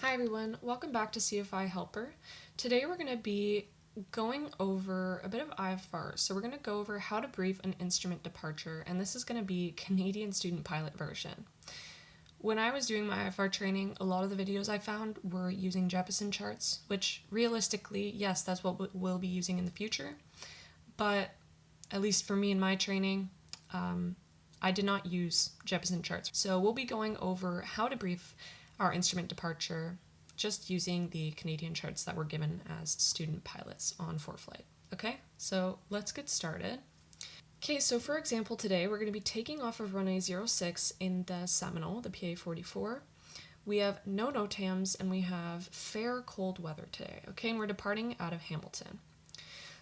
Hi everyone, welcome back to CFI Helper. Today we're going to be going over a bit of IFR. So we're going to go over how to brief an instrument departure, and this is going to be Canadian student pilot version. When I was doing my IFR training, a lot of the videos I found were using Jeppesen charts, which realistically, yes, that's what we'll be using in the future. But at least for me in my training, I did not use Jeppesen charts. So we'll be going over how to brief our instrument departure just using the Canadian charts that were given as student pilots on ForeFlight. Okay, so let's get started. Okay, so for example, today we're going to be taking off of runway 06 in the Seminole, the PA-44. We have no NOTAMs and we have fair cold weather today, okay, and we're departing out of Hamilton.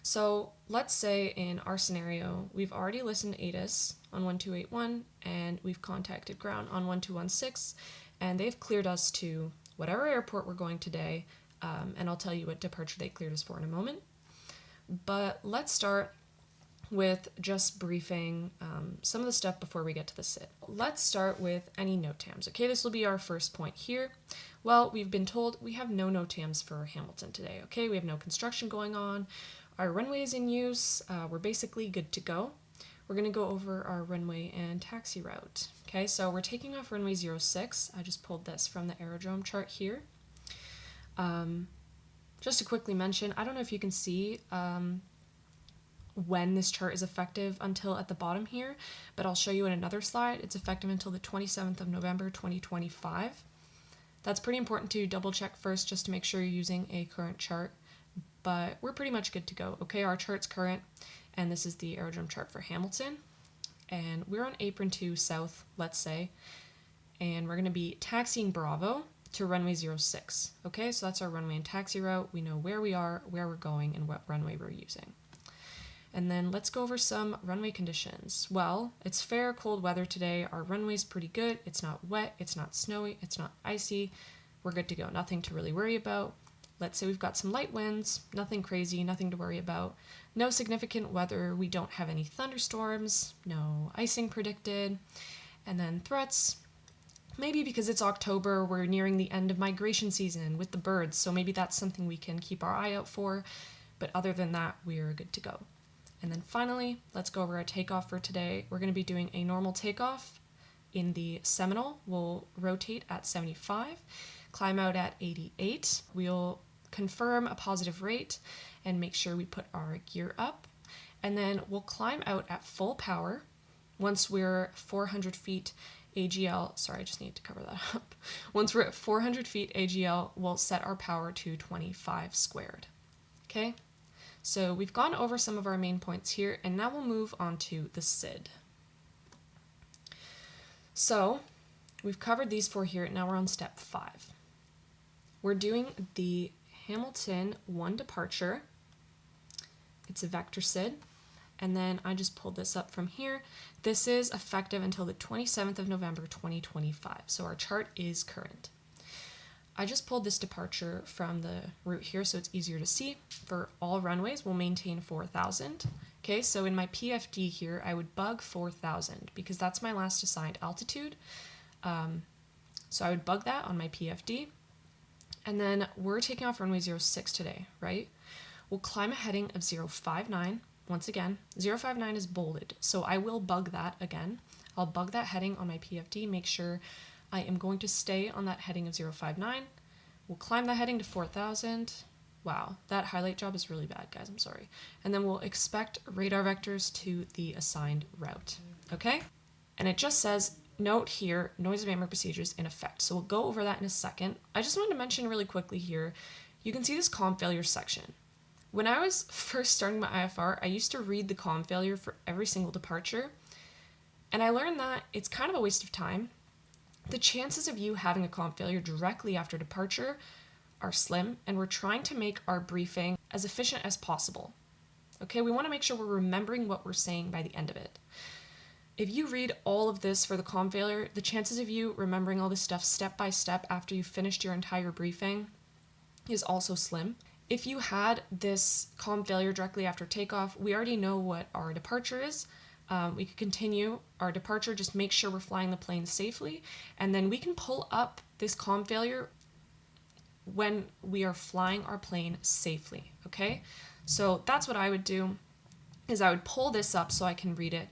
So let's say in our scenario, we've already listened to ATIS on 1281 and we've contacted ground on 1216, and they've cleared us to whatever airport we're going today, and I'll tell you what departure they cleared us for in a moment. But let's start with just briefing some of the stuff before we get to the SID. Let's start with any NOTAMs. Okay, this will be our first point here. Well, we've been told we have no NOTAMs for Hamilton today. Okay, we have no construction going on. Our runway is in use. We're basically good to go. We're going to go over our runway and taxi route. Okay, so we're taking off runway 06. I just pulled this from the aerodrome chart here. Just to quickly mention, I don't know if you can see when this chart is effective until at the bottom here, but I'll show you in another slide. It's effective until the 27th of November 2025. That's pretty important to double check first just to make sure you're using a current chart, but we're pretty much good to go. Okay, our chart's current, and this is the aerodrome chart for Hamilton, and we're on apron 2 south, let's say, and we're going to be taxiing Bravo to runway 06. Okay, so that's our runway and taxi route. We know where we are, where we're going, and what runway we're using. And then let's go over some runway conditions. Well, it's fair cold weather today. Our runway's pretty good. It's not wet, it's not snowy, it's not icy. We're good to go. Nothing to really worry about. Let's say we've got some light winds, nothing crazy, nothing to worry about. No significant weather. We don't have any thunderstorms, no icing predicted. And then threats. Maybe because it's October, we're nearing the end of migration season with the birds, so maybe that's something we can keep our eye out for. But other than that, we're good to go. And then finally, let's go over our takeoff for today. We're going to be doing a normal takeoff in the Seminole. We'll rotate at 75, climb out at 88. We'll confirm a positive rate and make sure we put our gear up. And then we'll climb out at full power once we're 400 feet AGL. Sorry, I just need to cover that up. Once we're at 400 feet AGL, we'll set our power to 25 squared. Okay? So we've gone over some of our main points here, and now we'll move on to the SID. So we've covered these 4 here, and now we're on step 5. We're doing the Hamilton 1 departure. It's a vector SID, and then I just pulled this up from here. This is effective until the 27th of November 2025, so our chart is current. I just pulled this departure from the route here so it's easier to see. For all runways, we'll maintain 4,000. Okay, so in my PFD here, I would bug 4,000 because that's my last assigned altitude. So I would bug that on my PFD. And then we're taking off runway 06 today, right? We'll climb a heading of 059. Once again, 059 is bolded, so I will bug that again. I'll bug that heading on my PFD, make sure I am going to stay on that heading of 059. We'll climb that heading to 4,000. Wow, that highlight job is really bad, guys, I'm sorry. And then we'll expect radar vectors to the assigned route, okay? And it just says, note here, noise abatement procedures in effect. So we'll go over that in a second. I just wanted to mention really quickly here, you can see this comm failure section. When I was first starting my IFR, I used to read the comm failure for every single departure, and I learned that it's kind of a waste of time. The chances of you having a comm failure directly after departure are slim, and we're trying to make our briefing as efficient as possible. Okay, we want to make sure we're remembering what we're saying by the end of it. If you read all of this for the comm failure, the chances of you remembering all this stuff step by step after you've finished your entire briefing is also slim. If you had this comm failure directly after takeoff, we already know what our departure is. We could continue our departure, just make sure we're flying the plane safely, and then we can pull up this comm failure when we are flying our plane safely, okay? So that's what I would do, is I would pull this up so I can read it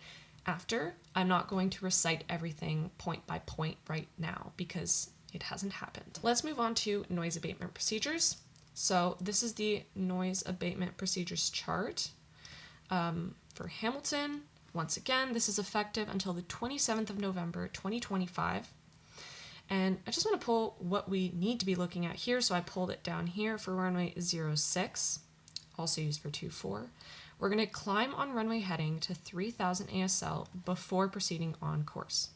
after. I'm not going to recite everything point by point right now because it hasn't happened. Let's move on to noise abatement procedures. So this is the noise abatement procedures chart for Hamilton. Once again, this is effective until the 27th of November, 2025. And I just want to pull what we need to be looking at here. So I pulled it down here for runway 06, also used for 24. We're going to climb on runway heading to 3000 ASL before proceeding on course.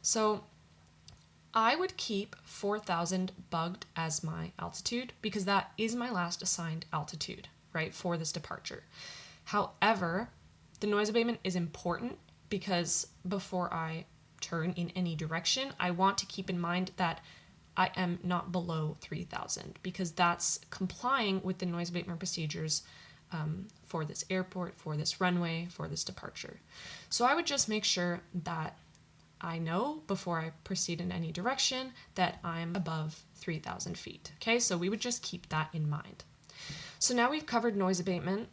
So I would keep 4000 bugged as my altitude because that is my last assigned altitude, right, for this departure. However, the noise abatement is important because before I turn in any direction, I want to keep in mind that I am not below 3000 because that's complying with the noise abatement procedures for this airport, for this runway, for this departure. So I would just make sure that I know before I proceed in any direction that I'm above 3000 feet. Okay, so we would just keep that in mind. So now we've covered noise abatement.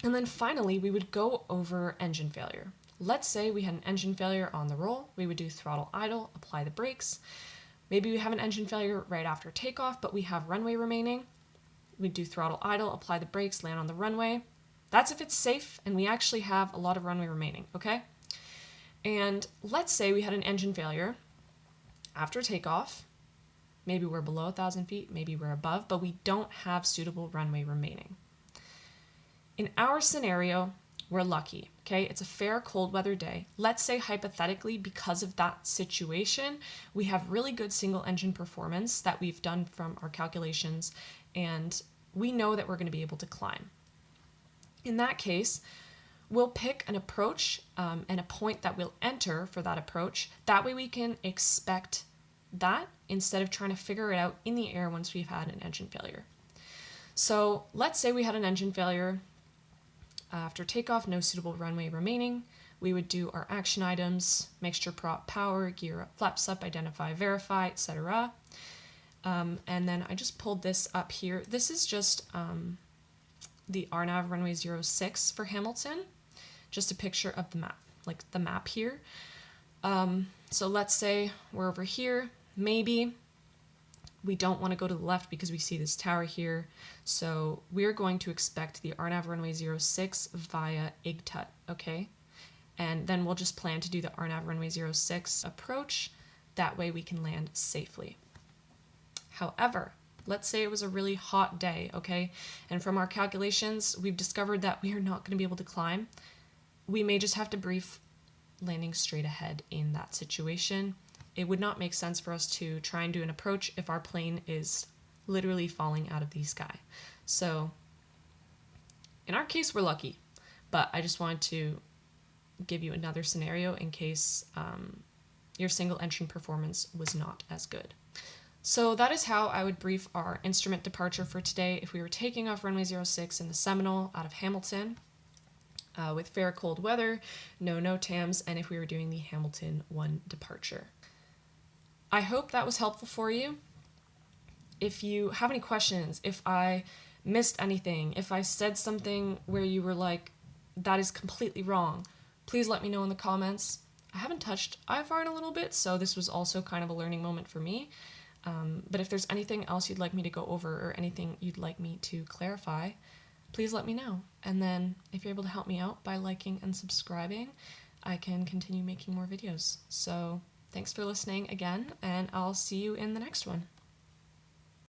And then finally, we would go over engine failure. Let's say we had an engine failure on the roll. We would do throttle idle, apply the brakes. Maybe we have an engine failure right after takeoff, but we have runway remaining. We'd do throttle idle, apply the brakes, land on the runway. That's if it's safe and we actually have a lot of runway remaining, okay? And let's say we had an engine failure after takeoff. Maybe we're below 1,000 feet, maybe we're above, but we don't have suitable runway remaining. In our scenario, we're lucky, okay? It's a fair cold weather day. Let's say hypothetically, because of that situation, we have really good single engine performance that we've done from our calculations, and we know that we're going to be able to climb. In that case, we'll pick an approach and a point that we'll enter for that approach. That way we can expect that instead of trying to figure it out in the air once we've had an engine failure. So let's say we had an engine failure. After takeoff, no suitable runway remaining. We would do our action items, mixture prop power, gear up, flaps up, identify, verify, etc. And then I just pulled this up here. This is just the RNAV runway 06 for Hamilton. Just a picture of the map, like the map here. So let's say we're over here. Maybe we don't want to go to the left because we see this tower here. So we're going to expect the RNAV runway 06 via IGTUT, okay? And then we'll just plan to do the RNAV runway 06 approach. That way we can land safely. However, let's say it was a really hot day, okay? And from our calculations, we've discovered that we are not going to be able to climb. We may just have to brief landing straight ahead in that situation. It would not make sense for us to try and do an approach if our plane is literally falling out of the sky. So in our case, we're lucky, but I just wanted to give you another scenario in case your single engine performance was not as good. So that is how I would brief our instrument departure for today if we were taking off runway 06 in the Seminole out of Hamilton with fair cold weather, no NOTAMs, and if we were doing the Hamilton 1 departure. I hope that was helpful for you. If you have any questions, if I missed anything, if I said something where you were like, that is completely wrong, please let me know in the comments. I haven't touched IFR in a little bit, so this was also kind of a learning moment for me. But if there's anything else you'd like me to go over or anything you'd like me to clarify, please let me know. And then if you're able to help me out by liking and subscribing, I can continue making more videos. So thanks for listening again, and I'll see you in the next one.